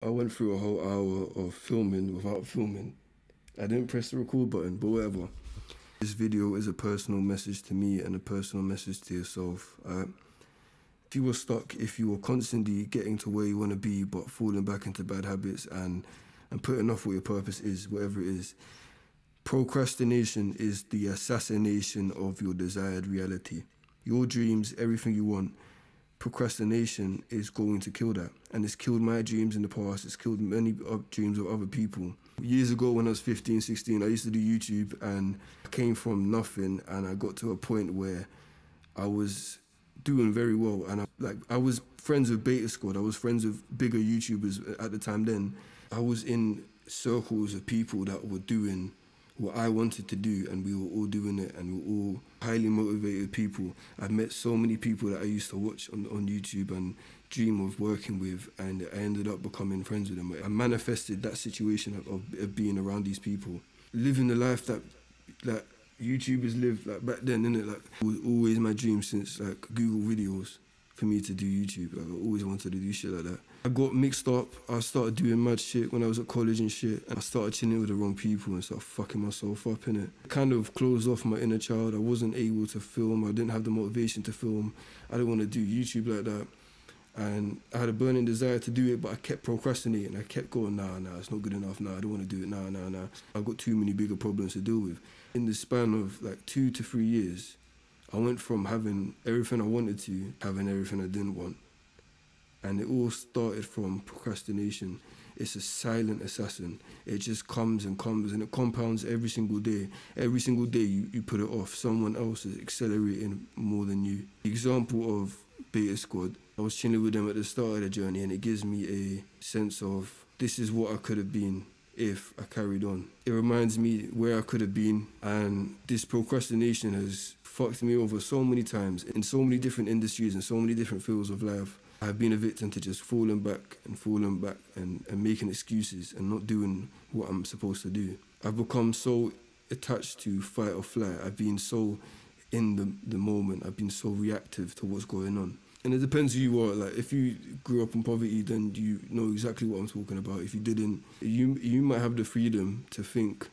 I went through a whole hour of filming without filming. I didn't press the record button, but whatever. This video is a personal message to me and a personal message to yourself. If you were stuck, if you were constantly getting to where you want to be but falling back into bad habits and putting off what your purpose is, whatever it is, procrastination is the assassination of your desired reality. Your dreams, everything you want, procrastination is going to kill that. And it's killed my dreams in the past. It's killed many dreams of other people. Years ago when I was 15, 16, I used to do YouTube and I came from nothing and I got to a point where I was doing very well. And I was friends with Beta Squad. I was friends with bigger YouTubers at the time then. I was in circles of people that were doing what I wanted to do, and we were all doing it, and we were all highly motivated people. I've met so many people that I used to watch on YouTube and dream of working with, and I ended up becoming friends with them. I manifested that situation of being around these people. Living the life that YouTubers live like back then, innit? Like, it was always my dream since like Google videos for me to do YouTube. Like, I always wanted to do shit like that. I got mixed up. I started doing mad shit when I was at college and shit. And I started chilling with the wrong people and started fucking myself up, innit? Kind of closed off my inner child. I wasn't able to film. I didn't have the motivation to film. I didn't want to do YouTube like that. And I had a burning desire to do it, but I kept procrastinating. I kept going, nah, it's not good enough. Nah, I don't want to do it. Nah. I've got too many bigger problems to deal with. In the span of like 2 to 3 years, I went from having everything I wanted to having everything I didn't want. And it all started from procrastination. It's a silent assassin. It just comes and comes and it compounds every single day. Every single day you put it off. Someone else is accelerating more than you. The example of Beta Squad, I was chilling with them at the start of the journey and it gives me a sense of this is what I could have been if I carried on. It reminds me where I could have been, and this procrastination has fucked me over so many times in so many different industries and so many different fields of life. I've been a victim to just falling back and making excuses and not doing what I'm supposed to do. I've become so attached to fight or flight. I've been so in the moment. I've been so reactive to what's going on. And it depends who you are. Like, if you grew up in poverty, then you know exactly what I'm talking about. If you didn't, you might have the freedom to think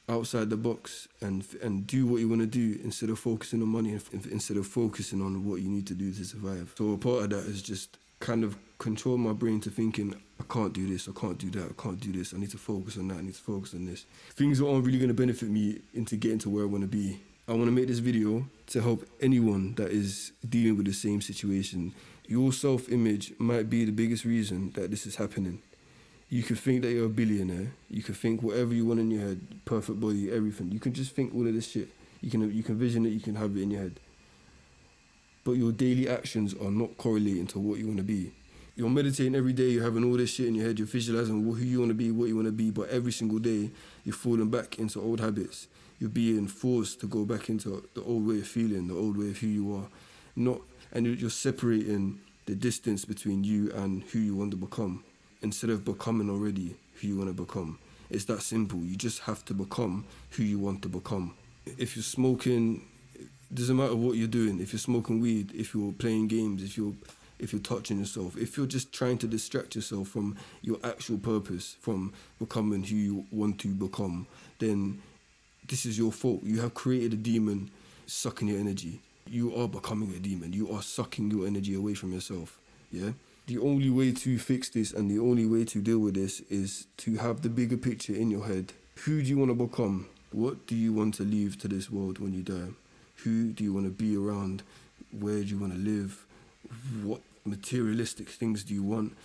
outside the box and do what you want to do instead of focusing on money, instead of focusing on what you need to do to survive. So a part of that is just kind of control my brain to thinking, I can't do this, I can't do that, I can't do this, I need to focus on that, I need to focus on this. Things that aren't really going to benefit me into getting to where I want to be. I want to make this video to help anyone that is dealing with the same situation. Your self-image might be the biggest reason that this is happening. You could think that you're a billionaire. You could think whatever you want in your head, perfect body, everything. You can just think all of this shit. You can vision it, you can have it in your head. But your daily actions are not correlating to what you want to be. You're meditating every day, you're having all this shit in your head, you're visualizing who you want to be, what you want to be, but every single day, you're falling back into old habits. You're being forced to go back into the old way of feeling, the old way of who you are. And you're separating the distance between you and who you want to become, instead of becoming already who you want to become. It's that simple. You just have to become who you want to become. If you're smoking, it doesn't matter what you're doing. If you're smoking weed, if you're playing games, if you're touching yourself, if you're just trying to distract yourself from your actual purpose, from becoming who you want to become, then this is your fault. You have created a demon sucking your energy. You are becoming a demon. You are sucking your energy away from yourself, yeah? The only way to fix this and the only way to deal with this is to have the bigger picture in your head. Who do you want to become? What do you want to leave to this world when you die? Who do you want to be around? Where do you want to live? What materialistic things do you want?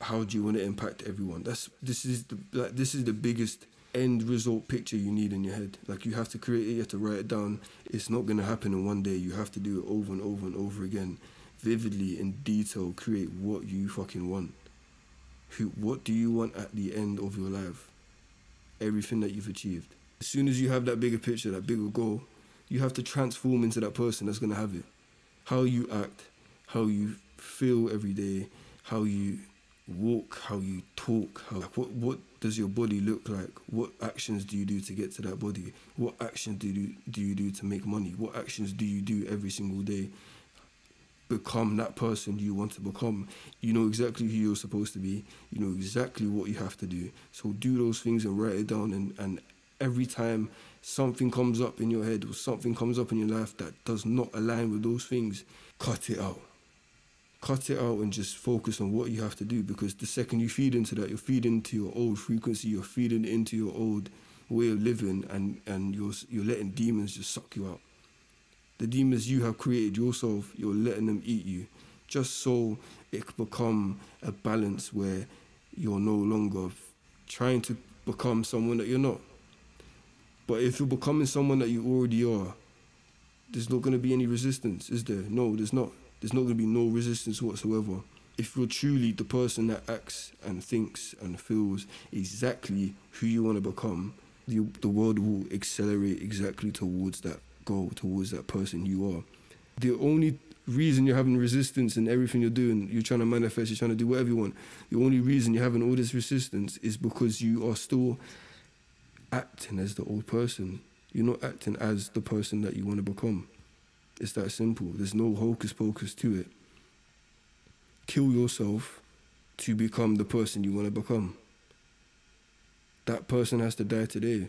How do you want to impact everyone? This is the biggest end result picture you need in your head. Like, you have to create it, you have to write it down. It's not going to happen in one day. You have to do it over and over and over again. Vividly, in detail, create what you fucking want. What do you want at the end of your life? Everything that you've achieved. As soon as you have that bigger picture, that bigger goal, you have to transform into that person that's going to have it. How you act, how you feel every day, how you walk, how you talk, what does your body look like? What actions do you do to get to that body? What actions do you do to make money? What actions do you do every single day? become that person you want to become. You know exactly who you're supposed to be. You know exactly what you have to do. So do those things and write it down. And every time something comes up in your head or something comes up in your life that does not align with those things, cut it out. Cut it out and just focus on what you have to do, because the second you feed into that, you're feeding into your old frequency, you're feeding into your old way of living, and you're letting demons just suck you out. The demons you have created yourself, you're letting them eat you, just so it can become a balance where you're no longer trying to become someone that you're not. But if you're becoming someone that you already are, there's not going to be any resistance, is there? No, there's not. There's not going to be no resistance whatsoever. If you're truly the person that acts and thinks and feels exactly who you want to become, the world will accelerate exactly towards that goal, towards that person you are. The only reason you're having resistance in everything you're doing, you're trying to manifest, you're trying to do whatever you want, the only reason you're having all this resistance is because you are still acting as the old person. You're not acting as the person that you want to become. It's that simple. There's no hocus pocus to it. Kill yourself to become the person you want to become. That person has to die today.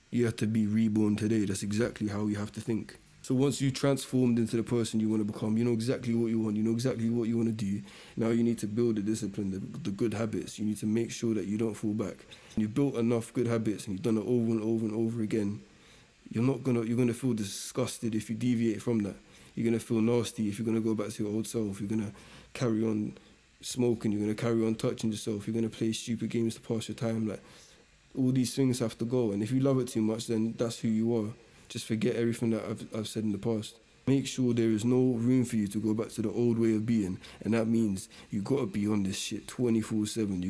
You have to be reborn today. That's exactly how you have to think. So once you transformed into the person you want to become, you know exactly what you want, you know exactly what you want to do. Now you need to build the discipline, the good habits. You need to make sure that you don't fall back. You've built enough good habits and you've done it over and over and over again. You're gonna feel disgusted if you deviate from that. You're gonna feel nasty if you're gonna go back to your old self. You're gonna carry on smoking, you're gonna carry on touching yourself, you're gonna play stupid games to pass your time. Like, all these things have to go, and if you love it too much, then that's who you are. Just forget everything that I've said in the past. Make sure there is no room for you to go back to the old way of being, and that means you gotta be on this shit 24/7.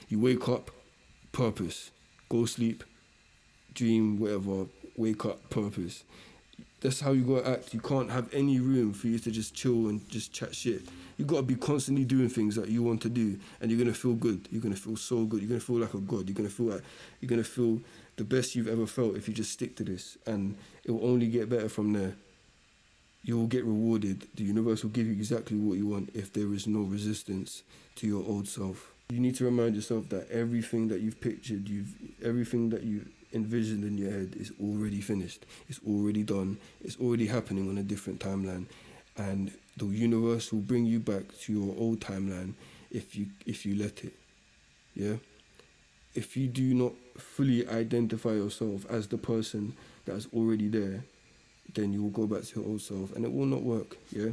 You wake up, purpose, go sleep, dream, whatever, wake up, purpose. That's how you gotta act. You can't have any room for you to just chill and just chat shit. You gotta be constantly doing things that you want to do, and you're gonna feel good. You're gonna feel so good. You're gonna feel like a god. You're gonna feel the best you've ever felt if you just stick to this, and it will only get better from there. You will get rewarded. The universe will give you exactly what you want if there is no resistance to your old self. You need to remind yourself that everything that you've pictured, everything that you envisioned in your head is already finished. It's already done. It's already happening on a different timeline. And the universe will bring you back to your old timeline if you let it. Yeah? If you do not fully identify yourself as the person that's already there, then you will go back to your old self, and it will not work. Yeah?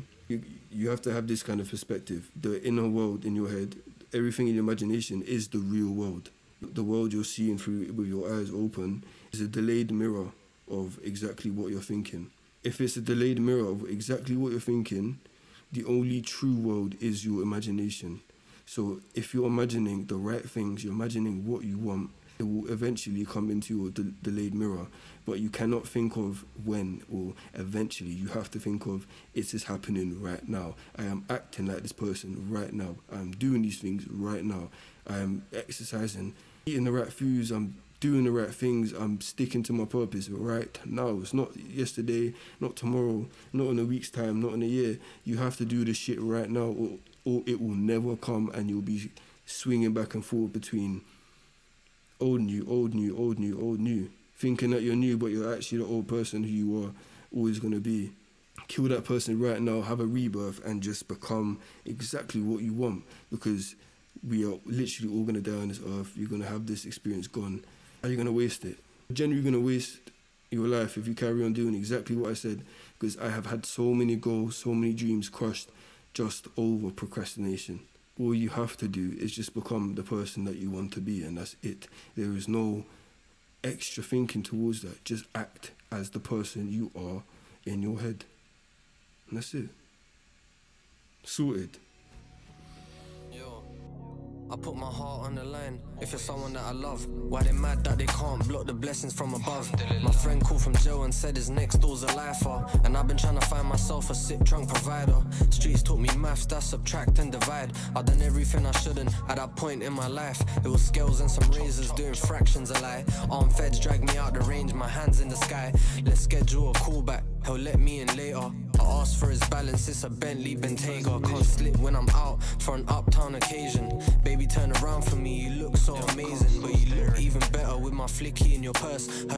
You have to have this kind of perspective. The inner world in your head, everything in your imagination is the real world. The world you're seeing through with your eyes open is a delayed mirror of exactly what you're thinking. If it's a delayed mirror of exactly what you're thinking, the only true world is your imagination. So if you're imagining the right things, you're imagining what you want, it will eventually come into your delayed mirror. But you cannot think of when or eventually. You have to think of, it is happening right now. I am acting like this person right now. I am doing these things right now. I am exercising, eating the right foods, I'm doing the right things, I'm sticking to my purpose right now. It's not yesterday, not tomorrow, not in a week's time, not in a year. You have to do this shit right now, or it will never come, and you'll be swinging back and forth between old, new, old, new, old, new, old, new. Thinking that you're new, but you're actually the old person who you are always going to be. Kill that person right now, have a rebirth, and just become exactly what you want, because we are literally all going to die on this earth. You're going to have this experience gone. Are you going to waste it? You're genuinely going to waste your life if you carry on doing exactly what I said, because I have had so many goals, so many dreams crushed just over procrastination. All you have to do is just become the person that you want to be, and that's it. There is no extra thinking towards that. Just act as the person you are in your head. And that's it. Sorted. Yo, I put my heart on the line. If it's someone that I love, why they mad that they can't block the blessings from above? My friend called from jail and said his next door's a lifer, and I've been trying to find myself a sick drunk provider. Streets taught me maths, that's subtract and divide. I've done everything I shouldn't at that point in my life. It was scales and some razors doing fractions a lie. Armed feds dragged me out the range, my hands in the sky. Let's schedule a call back, he'll let me in later. I asked for his balance, it's a Bentley Bentayga. Can't slip when I'm out for an uptown occasion. Baby, turn around for me, you look so amazing, but you look even better with my flicky in your purse.